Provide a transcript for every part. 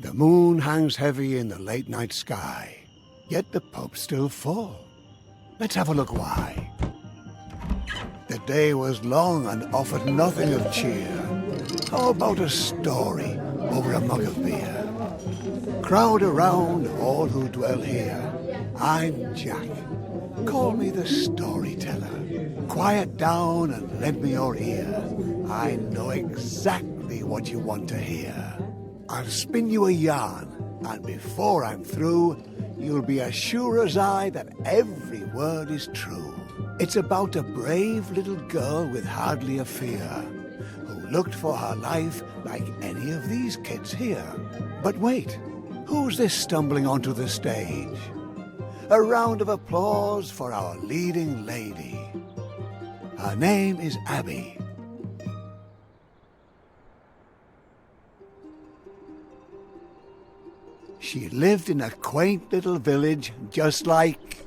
The moon hangs heavy in the late night sky, yet the pub's still full. Let's have a look why. The day was long and offered nothing of cheer. How about a story over a mug of beer? Crowd around all who dwell here. I'm Jack. Call me the storyteller. Quiet down and lend me your ear. I know exactly what you want to hear. I'll spin you a yarn, and before I'm through, you'll be as sure as I that every word is true. It's about a brave little girl with hardly a fear, who looked for her life like any of these kids here. But wait, who's this stumbling onto the stage? A round of applause for our leading lady. Her name is Abby. She lived in a quaint little village just like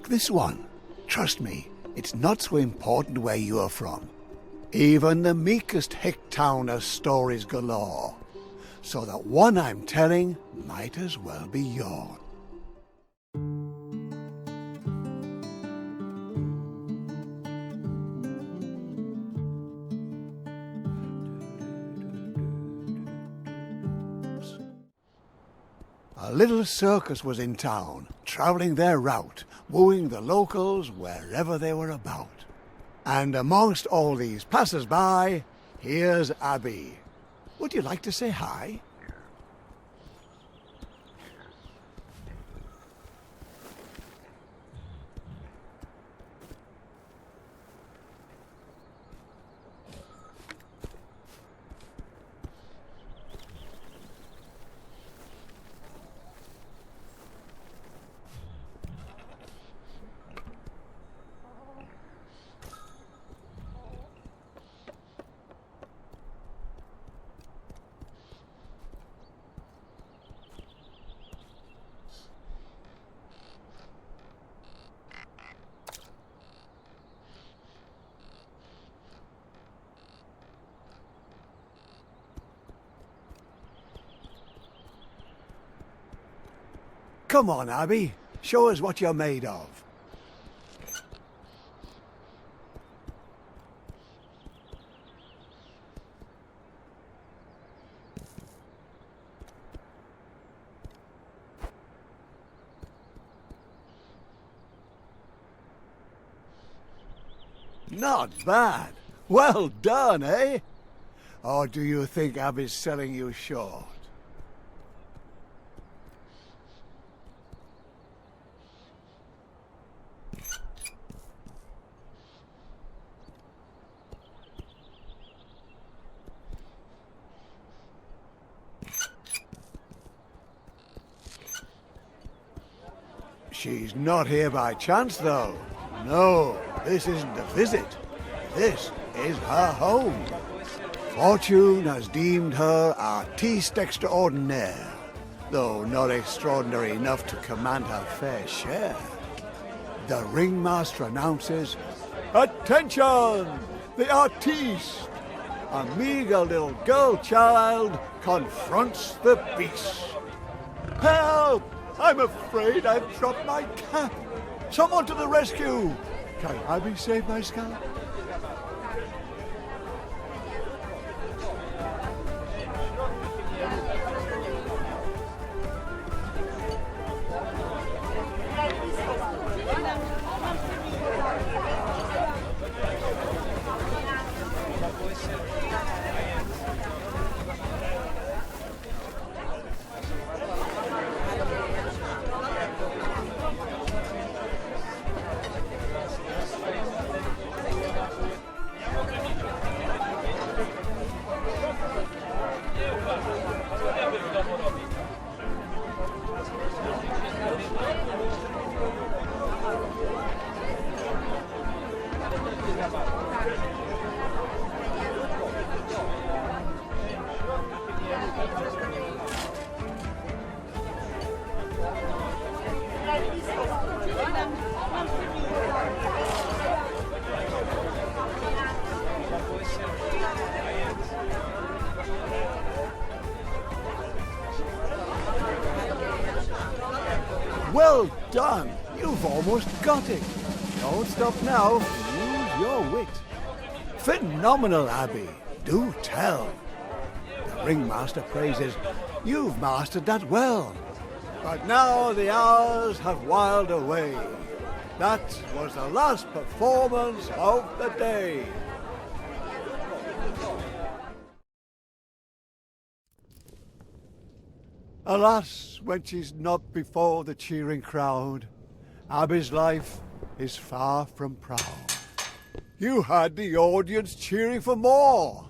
this one. Trust me, it's not so important where you're from. Even the meekest hick town has stories galore. So the one I'm telling might as well be yours. A little circus was in town, travelling their route, wooing the locals wherever they were about. And amongst all these passers-by, here's Abby. Would you like to say hi? Come on, Abby. Show us what you're made of. Not bad. Well done, eh? Or do you think Abby's selling you short? She's not here by chance, though. No, this isn't a visit. This is her home. Fortune has deemed her artiste extraordinaire, though not extraordinary enough to command her fair share. The ringmaster announces, "Attention! The artiste! A meager little girl child confronts the beast. Help! I'm afraid I've dropped my cap. Someone to the rescue! Can Abby save my scalp?" done. You've almost got it. Don't stop now. Use your wit. Phenomenal, Abby. Do tell. The ringmaster praises. You've mastered that well. But now the hours have whiled away. That was the last performance of the day. Alas, when she's not before the cheering crowd, Abby's life is far from proud. You had the audience cheering for more.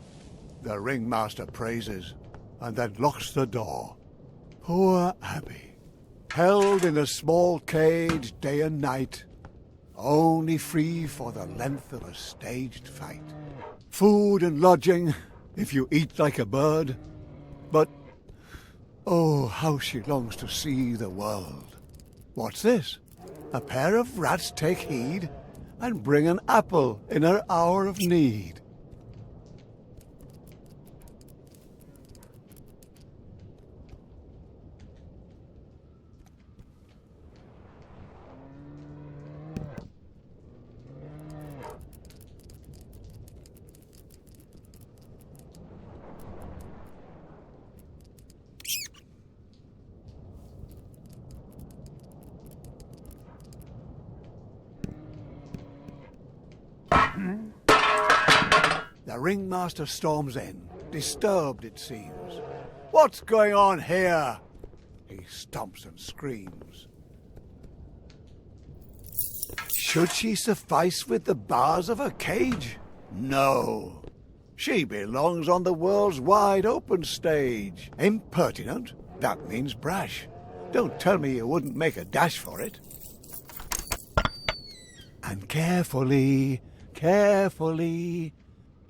The ringmaster praises and then locks the door. Poor Abby, held in a small cage day and night, only free for the length of a staged fight. Food and lodging, if you eat like a bird, but oh, how she longs to see the world. What's this? A pair of rats take heed and bring an apple in her hour of need. The ringmaster storms in, disturbed it seems. What's going on here? He stomps and screams. Should she suffice with the bars of her cage? No. She belongs on the world's wide open stage. Impertinent? That means brash. Don't tell me you wouldn't make a dash for it. And carefully,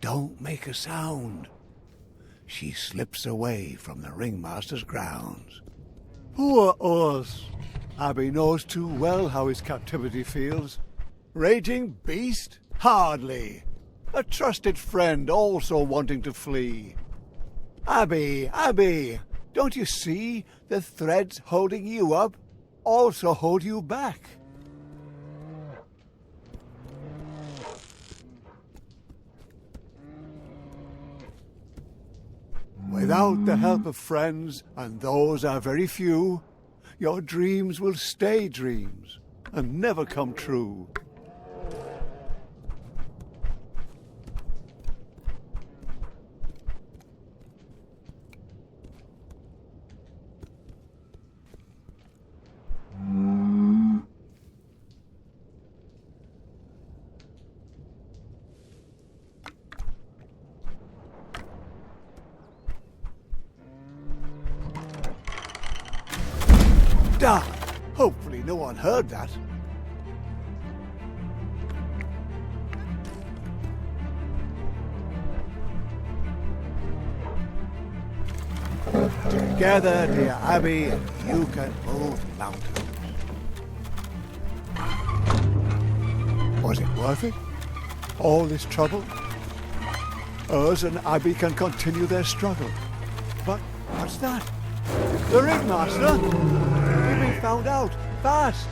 don't make a sound. She slips away from the ringmaster's grounds. Poor us! Abby knows too well how his captivity feels. Raging beast? Hardly. A trusted friend also wanting to flee. Abby, don't you see the threads holding you up also hold you back? Without the help of friends, and those are very few, your dreams will stay dreams and never come true. Darn! Hopefully no one heard that. Together, dear Abby, you can move mountains. Was it worth it? All this trouble? Us and Abby can continue their struggle. But what's that? The ringmaster! We've been found out! Fast!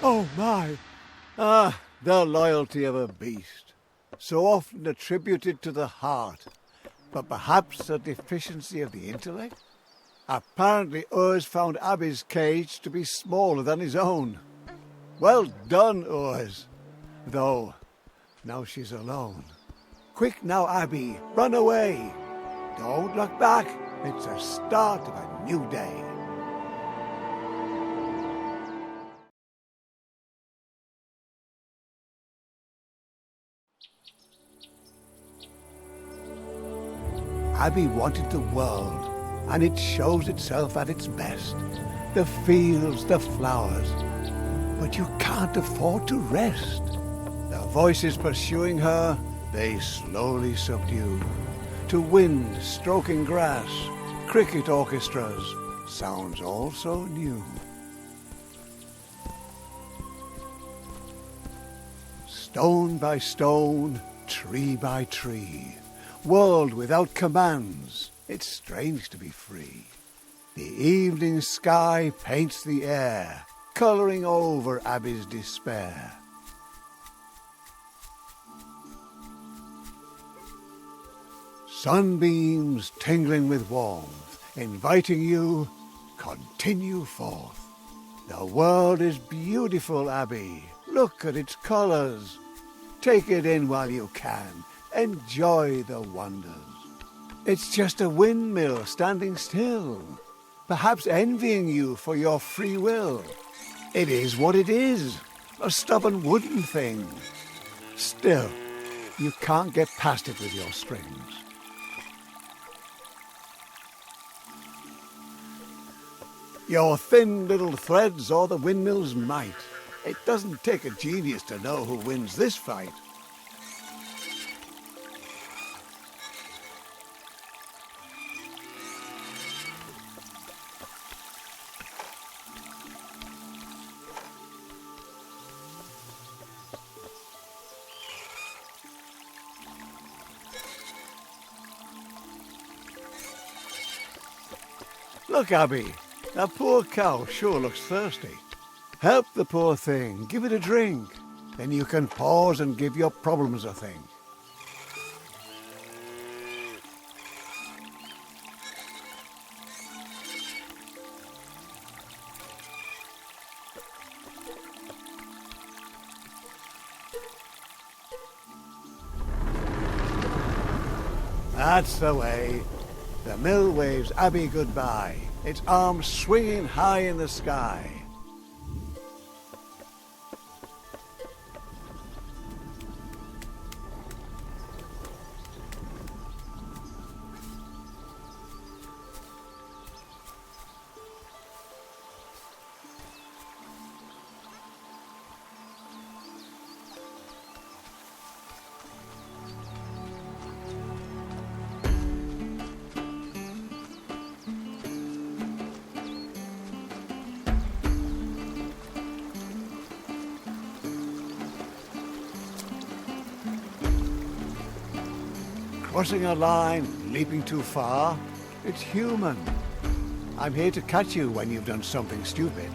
Oh my! The loyalty of a beast. So often attributed to the heart. But perhaps a deficiency of the intellect? Apparently Urs found Abby's cage to be smaller than his own. Well done, Urs. Though, now she's alone. Quick now, Abby, run away. Don't look back. It's the start of a new day. Abby wanted the world, and it shows itself at its best. The fields, the flowers. But you can't afford to rest. The voices pursuing her, they slowly subdue. To wind stroking grass, cricket orchestras, sounds all so new. Stone by stone, tree by tree, world without commands, it's strange to be free. The evening sky paints the air, colouring over Abby's despair. Sunbeams tingling with warmth, inviting you, continue forth. The world is beautiful, Abby. Look at its colours. Take it in while you can. Enjoy the wonders. It's just a windmill standing still, perhaps envying you for your free will. It is what it is, a stubborn wooden thing. Still, you can't get past it with your strings. Your thin little threads are the windmill's might. It doesn't take a genius to know who wins this fight. Look, Abby, that poor cow sure looks thirsty. Help the poor thing, give it a drink. Then you can pause and give your problems a think. That's the way. The mill waves Abby goodbye, its arms swinging high in the sky. Crossing a line, leaping too far, it's human. I'm here to catch you when you've done something stupid.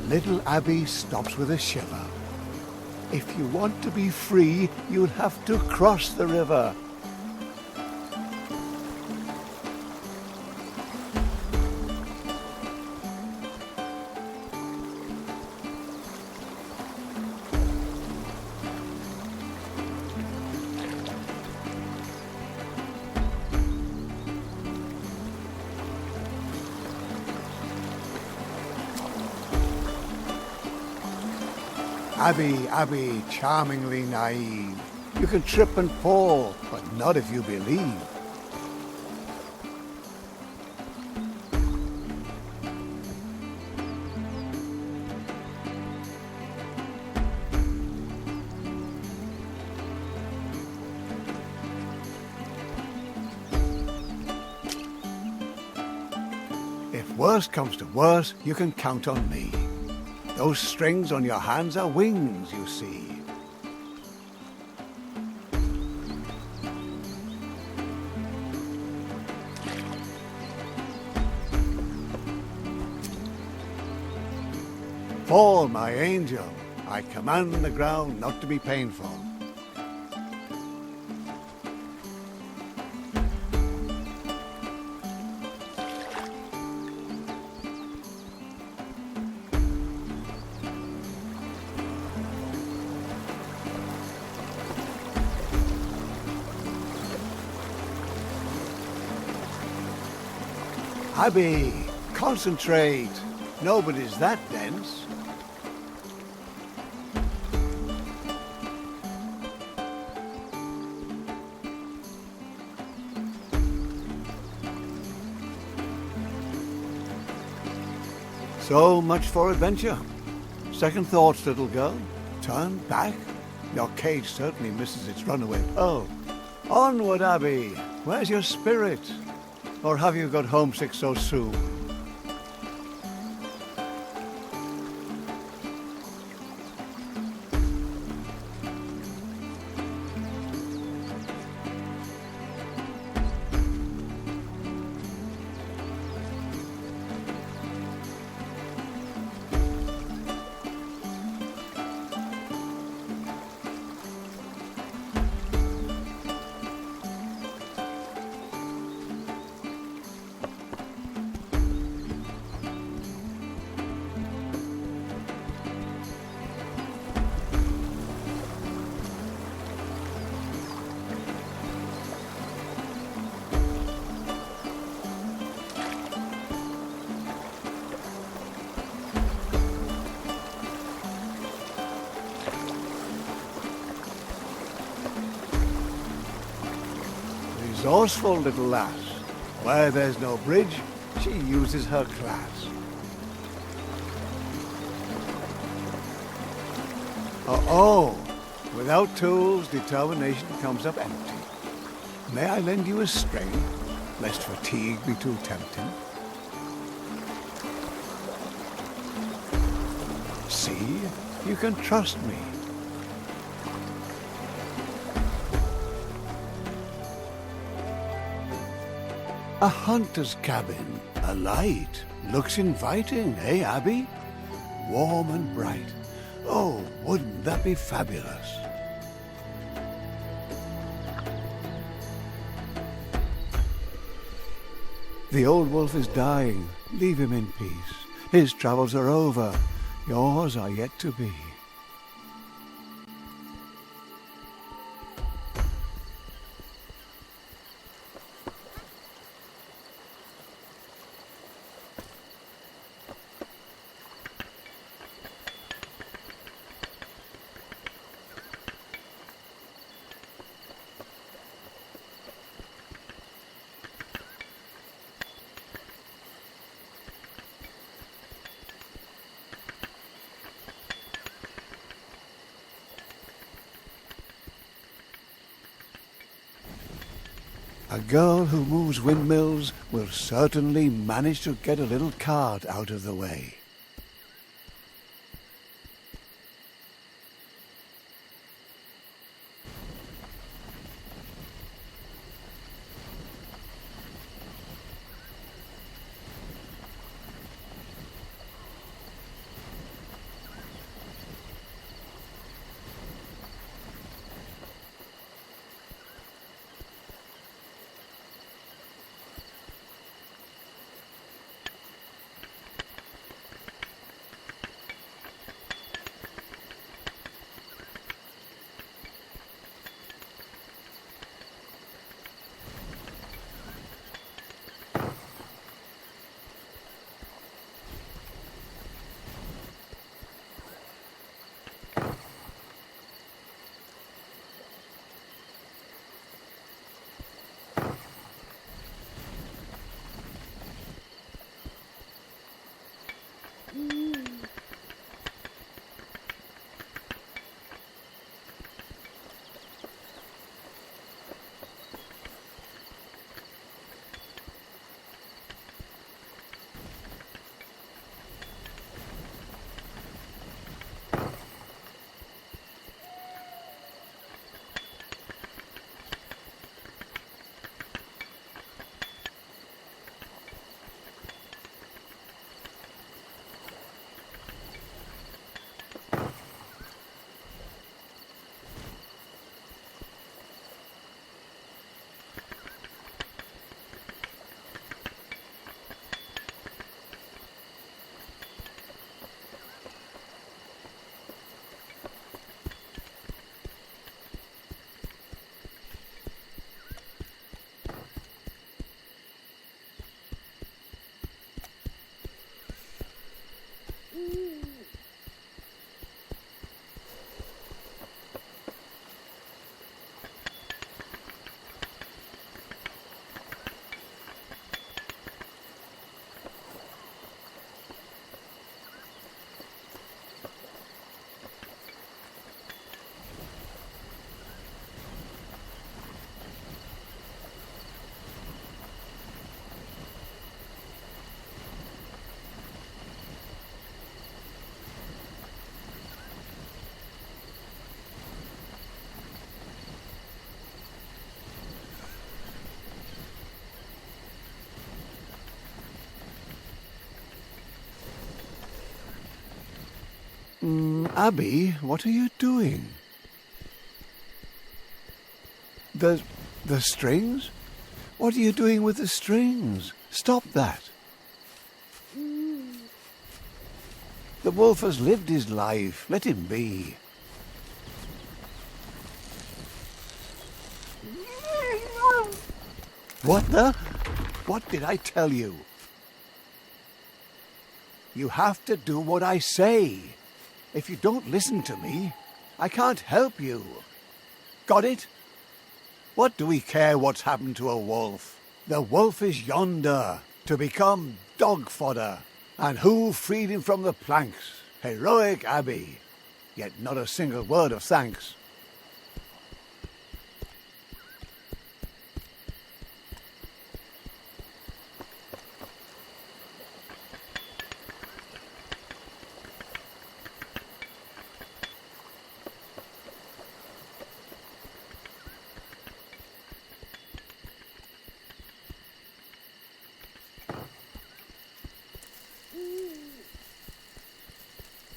Little Abby stops with a shiver. If you want to be free, you'll have to cross the river. Abby, charmingly naive. You can trip and fall, but not if you believe. If worst comes to worst, you can count on me. Those strings on your hands are wings, you see. Fall, my angel. I command the ground not to be painful. Abby, concentrate. Nobody's that dense. So much for adventure. Second thoughts, little girl. Turn back. Your cage certainly misses its runaway. Oh, onward, Abby. Where's your spirit? Or have you got homesick so soon? Resourceful little lass. Where there's no bridge, she uses her class. Oh, without tools, determination comes up empty. May I lend you a string, lest fatigue be too tempting? See, you can trust me. A hunter's cabin, a light, looks inviting, eh, Abby? Warm and bright. Oh, wouldn't that be fabulous? The old wolf is dying. Leave him in peace. His travels are over. Yours are yet to be. A girl who moves windmills will certainly manage to get a little cart out of the way. Abby, what are you doing? The strings? What are you doing with the strings? Stop that. The wolf has lived his life. Let him be. What the? What did I tell you? You have to do what I say. If you don't listen to me, I can't help you. Got it? What do we care what's happened to a wolf? The wolf is yonder, to become dog fodder. And who freed him from the planks? Heroic Abby. Yet not a single word of thanks.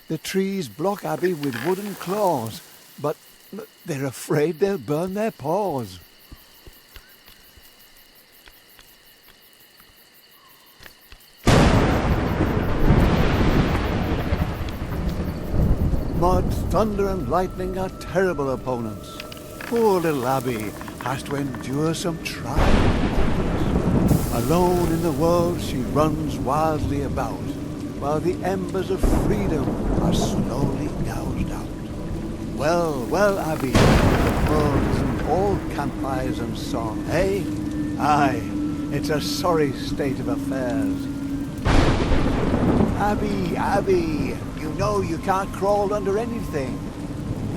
The trees block Abby with wooden claws, but they're afraid they'll burn their paws. Mud, thunder and lightning are terrible opponents. Poor little Abby has to endure some trials. Alone in the world she runs wildly about, while the embers of freedom are slowly gouged out. Well, well, Abby, the world isn't all campfires and song, eh? Aye, it's a sorry state of affairs. Abby, Abby, you know you can't crawl under anything.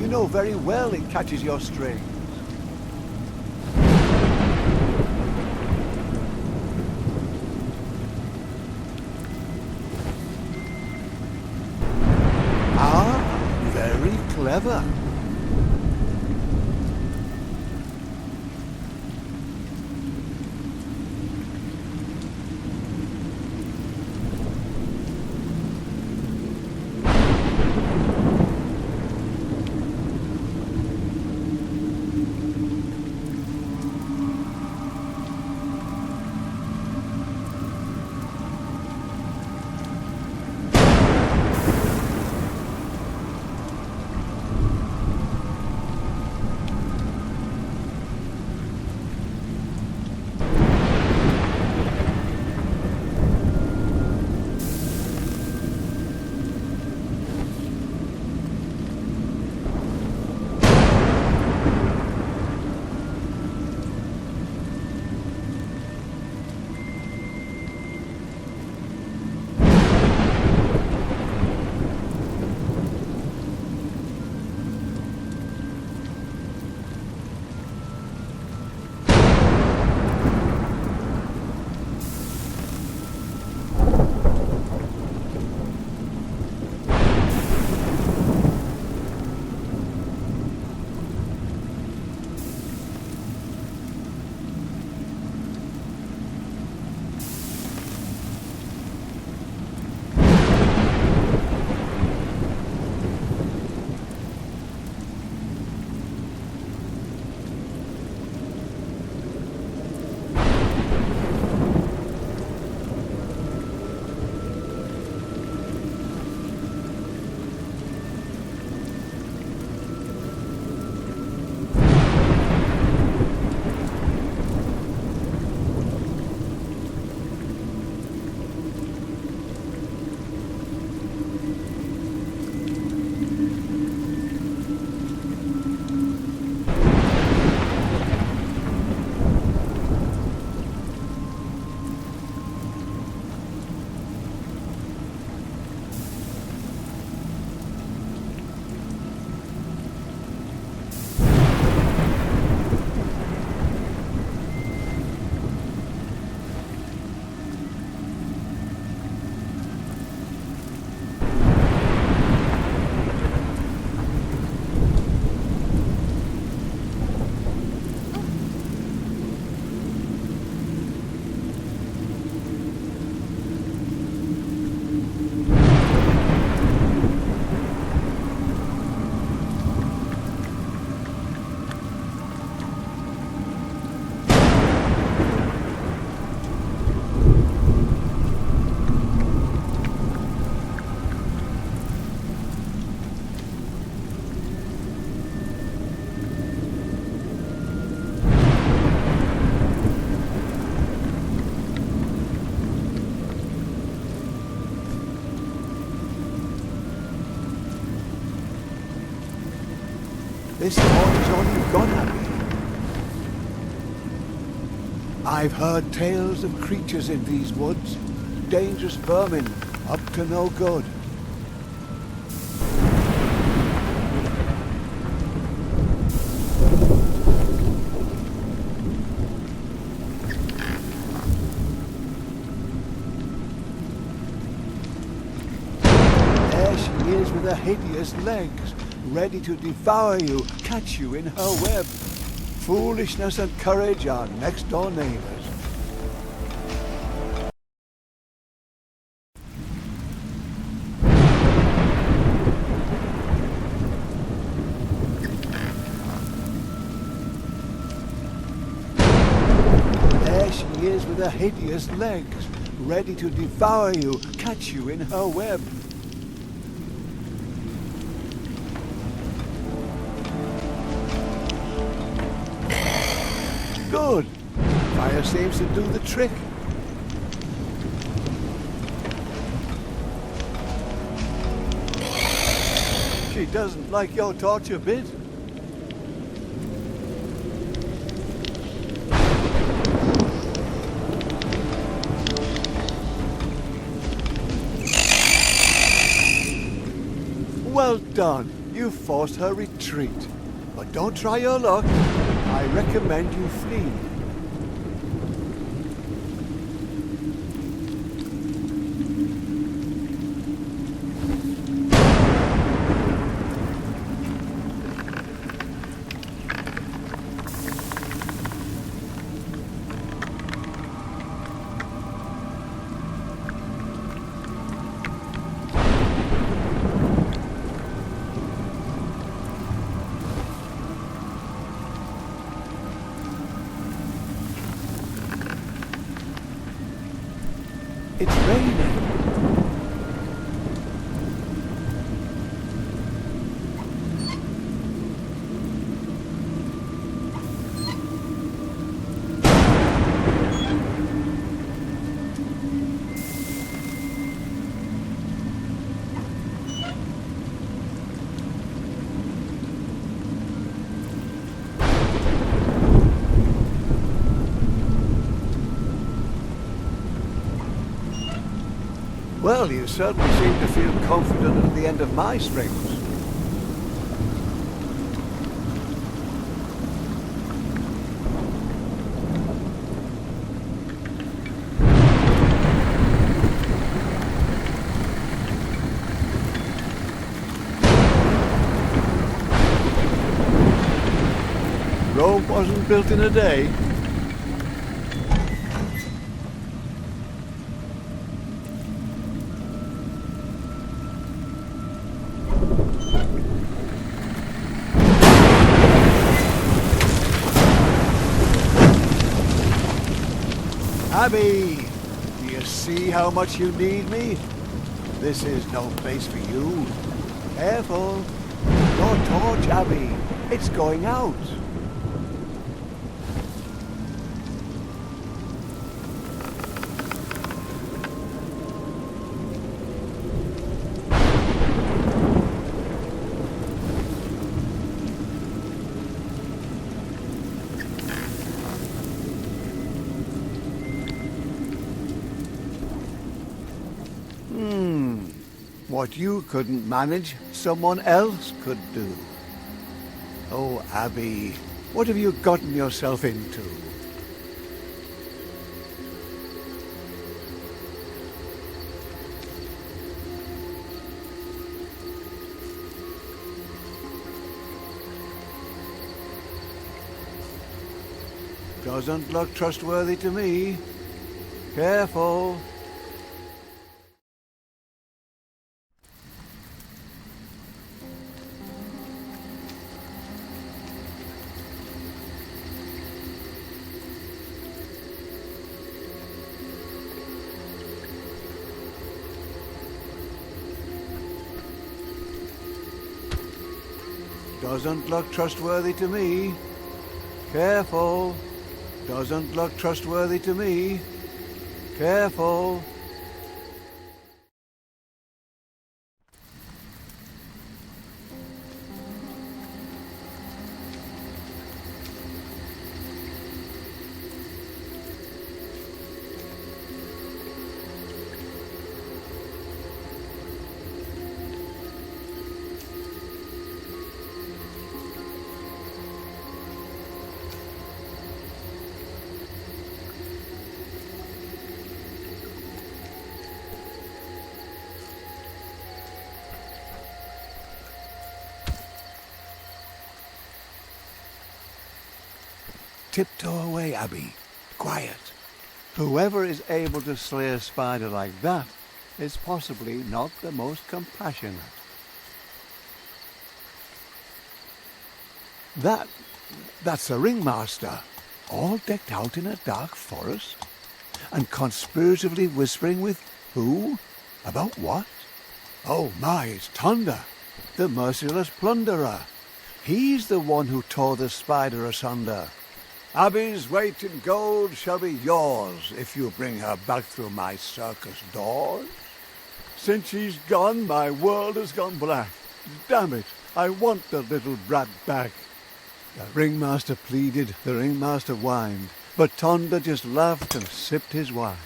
You know very well it catches your strings. Clever. This thought is all you've got, Abby. I've heard tales of creatures in these woods. Dangerous vermin, up to no good. There she is with her hideous legs, ready to devour you, catch you in her web. Foolishness and courage are next-door neighbors. There she is with her hideous legs, ready to devour you, catch you in her web. Good. Fire seems to do the trick. She doesn't like your torch a bit. Well done. You forced her retreat. But don't try your luck. I recommend you flee. It's raining. Well, you certainly seem to feel confident at the end of my strings. Rome wasn't built in a day. Abby, do you see how much you need me? This is no place for you. Careful. Your torch, Abby. It's going out. What you couldn't manage, someone else could do. Oh, Abby, what have you gotten yourself into? Doesn't look trustworthy to me. Careful. Doesn't look trustworthy to me. Careful. Doesn't look trustworthy to me. Careful. Tiptoe away, Abby. Quiet. Whoever is able to slay a spider like that is possibly not the most compassionate. That's the ringmaster, all decked out in a dark forest, and conspiratively whispering with who? About what? Oh my, it's Tonda, the merciless plunderer. He's the one who tore the spider asunder. Abby's weight in gold shall be yours if you bring her back through my circus doors. Since she's gone, my world has gone black. Damn it, I want the little brat back. The ringmaster pleaded, the ringmaster whined, but Tonda just laughed and sipped his wine.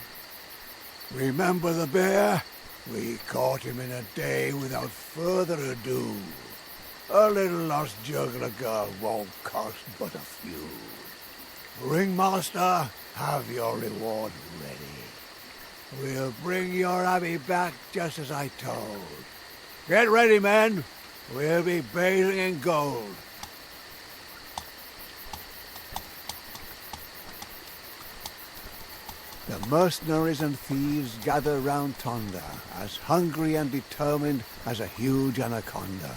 Remember the bear? We caught him in a day without further ado. A little lost juggler girl won't cost but a few. Ringmaster, have your reward ready. We'll bring your Abby back just as I told. Get ready, men. We'll be bathing in gold. The mercenaries and thieves gather round Tonda, as hungry and determined as a huge anaconda.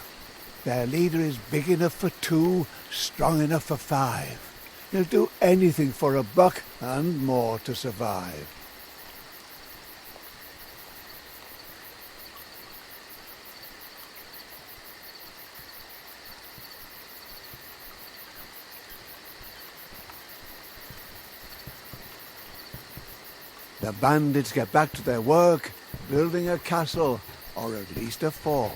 Their leader is big enough for 2, strong enough for 5. He'll do anything for a buck and more to survive. The bandits get back to their work, building a castle, or at least a fort.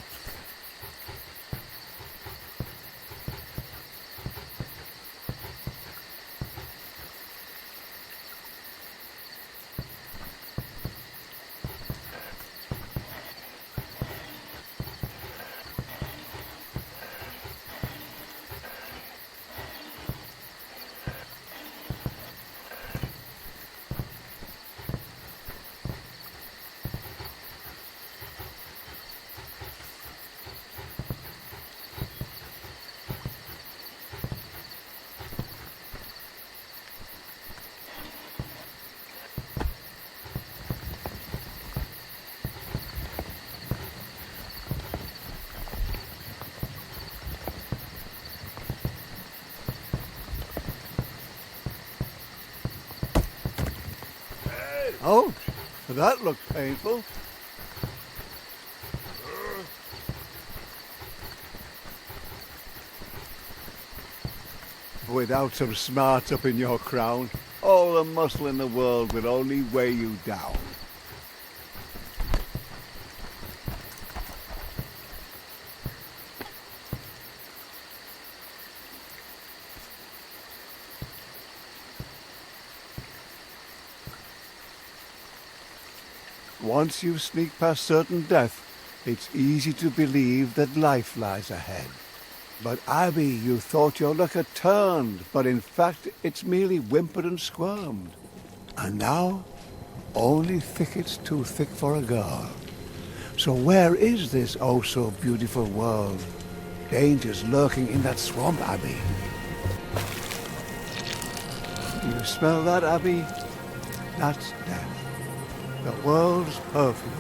Ouch! That looked painful. Without some smarts up in your crown, all the muscle in the world will only weigh you down. Once you sneak past certain death, it's easy to believe that life lies ahead. But Abby, you thought your luck had turned, but in fact it's merely whimpered and squirmed. And now, only thickets too thick for a girl. So where is this oh so beautiful world? Dangers lurking in that swamp, Abby. You smell that, Abby? That's death. The world's perfume.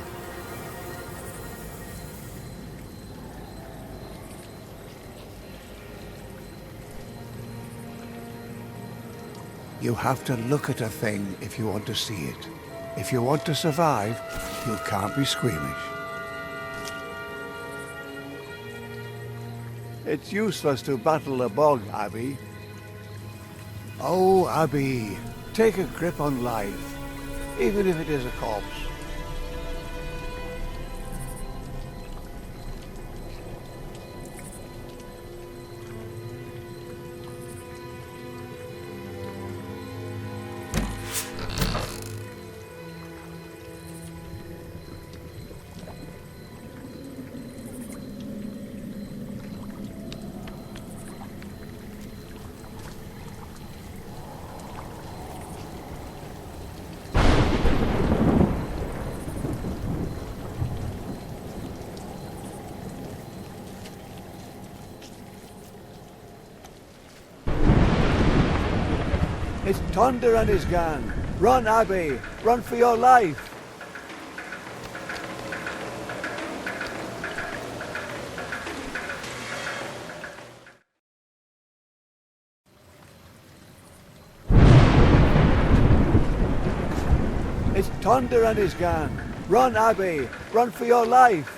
You have to look at a thing if you want to see it. If you want to survive, you can't be squeamish. It's useless to battle a bog, Abby. Oh, Abby, take a grip on life, even if it is a corpse. Thunder and his gang. Run, Abbey. Run for your life. It's Thunder and his gang. Run, Abbey. Run for your life.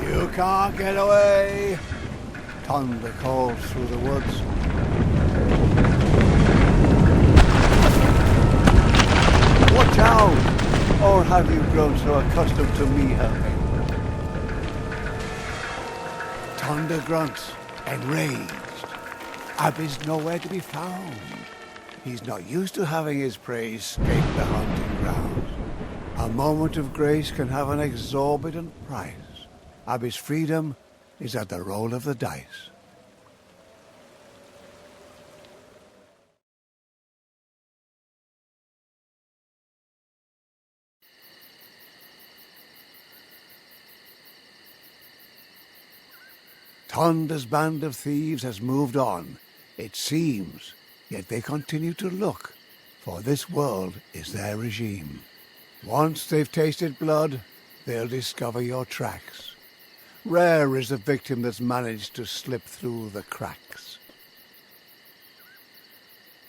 You can't get away. Thunder calls through the woods. Watch out! Or have you grown so accustomed to me helping? Thunder grunts, enraged. Abbey's nowhere to be found. He's not used to having his prey escape the hunting grounds. A moment of grace can have an exorbitant price. Abbey's freedom is at the roll of the dice. Thunder's band of thieves has moved on, it seems, yet they continue to look, for this world is their regime. Once they've tasted blood, they'll discover your tracks. Rare is the victim that's managed to slip through the cracks.